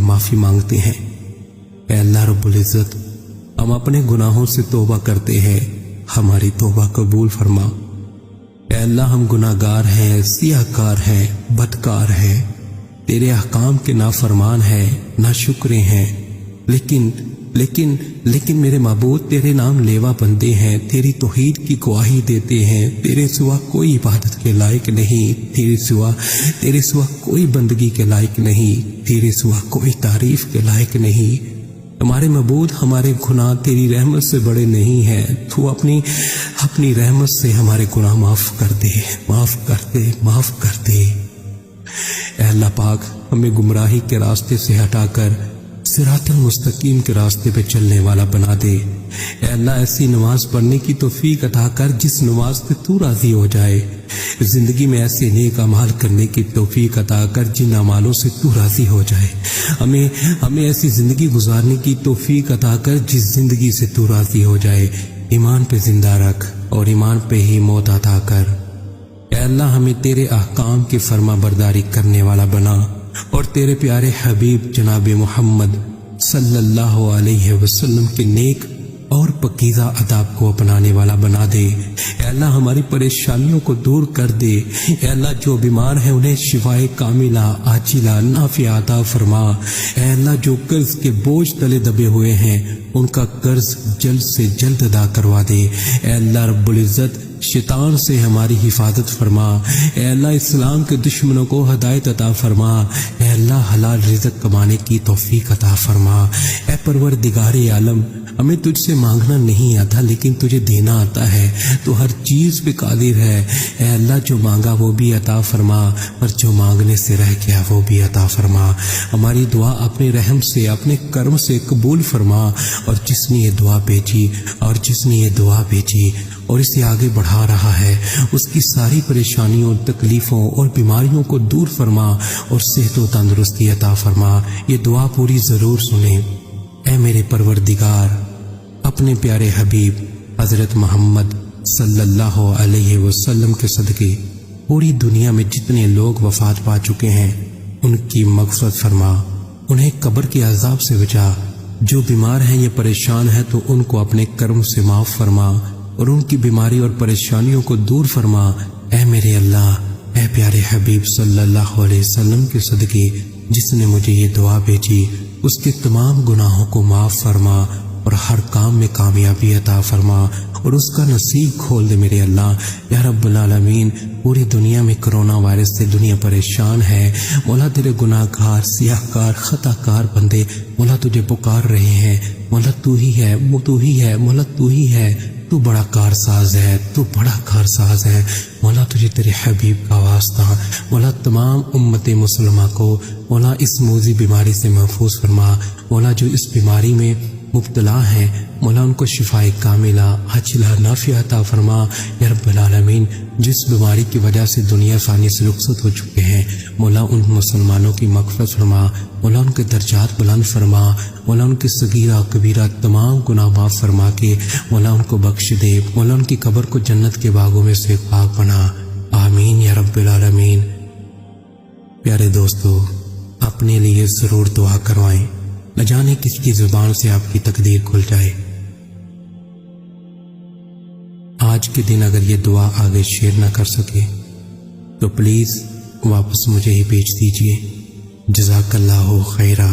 معافی مانگتے ہیں۔ اے اللہ رب العزت، ہم اپنے گناہوں سے توبہ کرتے ہیں، ہماری توبہ قبول فرما۔ اے اللہ ہم گناہ گار ہیں، سیاہ کار ہیں، بدکار ہیں، تیرے احکام کے نافرمان ہیں، ناشکرے ہیں، لیکن میرے معبود تیرے نام لیوا بندے ہیں، تیری توحید کی گواہی دیتے ہیں، تیرے سوا کوئی عبادت کے لائق نہیں، تیرے سوا کوئی بندگی کے لائق نہیں، تیرے سوا کوئی تعریف کے لائق نہیں۔ ہمارے معبود ہمارے گناہ تیری رحمت سے بڑے نہیں ہیں، تو اپنی رحمت سے ہمارے گناہ معاف کر دے، معاف کر دے، معاف کر دے۔ اے اللہ پاک ہمیں گمراہی کے راستے سے ہٹا کر صراط المستقیم کے راستے پہ چلنے والا بنا دے۔ اے اللہ ایسی نماز پڑھنے کی توفیق عطا کر جس نماز پہ تو راضی ہو جائے، زندگی میں ایسے نیک اعمال کرنے کی توفیق عطا کر جن اعمالوں سے تو راضی ہو جائے، ہمیں ایسی زندگی گزارنے کی توفیق عطا کر جس زندگی سے تو راضی ہو جائے، ایمان پہ زندہ رکھ اور ایمان پہ ہی موت عطا کر۔ اے اللہ ہمیں تیرے احکام کی فرما برداری کرنے والا بنا اور تیرے پیارے حبیب جناب محمد صلی اللہ علیہ وسلم کے نیک اور پکیزہ آداب کو اپنانے والا بنا دے۔ اے اللہ ہماری پریشانیوں کو دور کر دے۔ اے اللہ جو بیمار ہیں انہیں شفائے کاملہ عاجلہ نافعہ عطا فرما۔ اے اللہ جو قرض کے بوجھ تلے دبے ہوئے ہیں ان کا قرض جلد سے جلد ادا کروا دے۔ اے اللہ رب العزت شیطان سے ہماری حفاظت فرما۔ اے اللہ اسلام کے دشمنوں کو ہدایت عطا فرما۔ اے اللہ حلال رزق کمانے کی توفیق عطا فرما۔ اے پروردگار عالم ہمیں تجھ سے مانگنا نہیں آتا لیکن تجھے دینا آتا ہے، تو ہر چیز پہ قادر ہے۔ اے اللہ جو مانگا وہ بھی عطا فرما اور جو مانگنے سے رہ گیا وہ بھی عطا فرما۔ ہماری دعا اپنے رحم سے اپنے کرم سے قبول فرما، اور جس نے یہ دعا بھیجی اور اسے آگے بڑھا رہا ہے اس کی ساری پریشانیوں، تکلیفوں اور بیماریوں کو دور فرما اور صحت و تندرستی عطا فرما۔ یہ دعا پوری ضرور سنیں۔ اے میرے پروردگار، اپنے پیارے حبیب حضرت محمد صلی اللہ علیہ وسلم کے صدقے پوری دنیا میں جتنے لوگ وفات پا چکے ہیں ان کی مغفرت فرما، انہیں قبر کے عذاب سے بچا۔ جو بیمار ہیں یا پریشان ہیں تو ان کو اپنے کرم سے معاف فرما اور ان کی بیماری اور پریشانیوں کو دور فرما۔ اے میرے اللہ، اے پیارے حبیب صلی اللہ علیہ وسلم کے صدقے جس نے مجھے یہ دعا بھیجی اس کے تمام گناہوں کو معاف فرما اور ہر کام میں کامیابی عطا فرما اور اس کا نصیب کھول دے میرے اللہ۔ یا رب العالمین، پوری دنیا میں کرونا وائرس سے دنیا پریشان ہے، مولا تیرے گناہ گار، سیاہ کار، خطا کار بندے مولا تجھے پکار رہے ہیں۔ مولا تو ہی ہے، مولا تو ہی ہے، تو بڑا کارساز ہے، تو بڑا کارساز ہے۔ مولا تجھے تیرے حبیب کا واسطہ، مولا تمام امت مسلمہ کو مولا اس موذی بیماری سے محفوظ فرما۔ مولا جو اس بیماری میں مبتلا ہیں مولا ان کو شفائے کاملہ عاجلہ نافعہ عطا فرما۔ یا رب العالمین، جس بیماری کی وجہ سے دنیا فانی سے رخصت ہو چکے ہیں مولا ان مسلمانوں کی مغفرت فرما، مولا ان کے درجات بلند فرما، مولا ان کی صغیرہ کبیرہ تمام گناہ معاف فرما کے مولا ان کو بخش دے، مولا ان کی قبر کو جنت کے باغوں میں سے پاک بنا۔ آمین یا رب العالمین۔ پیارے دوستو، اپنے لیے ضرور دعا کروائیں، نہ جانے کس کی زبان سے آپ کی تقدیر کھل جائے۔ آج کے دن اگر یہ دعا آگے شیئر نہ کر سکے تو پلیز واپس مجھے ہی بھیج دیجیے۔ جزاک اللہ خیرہ۔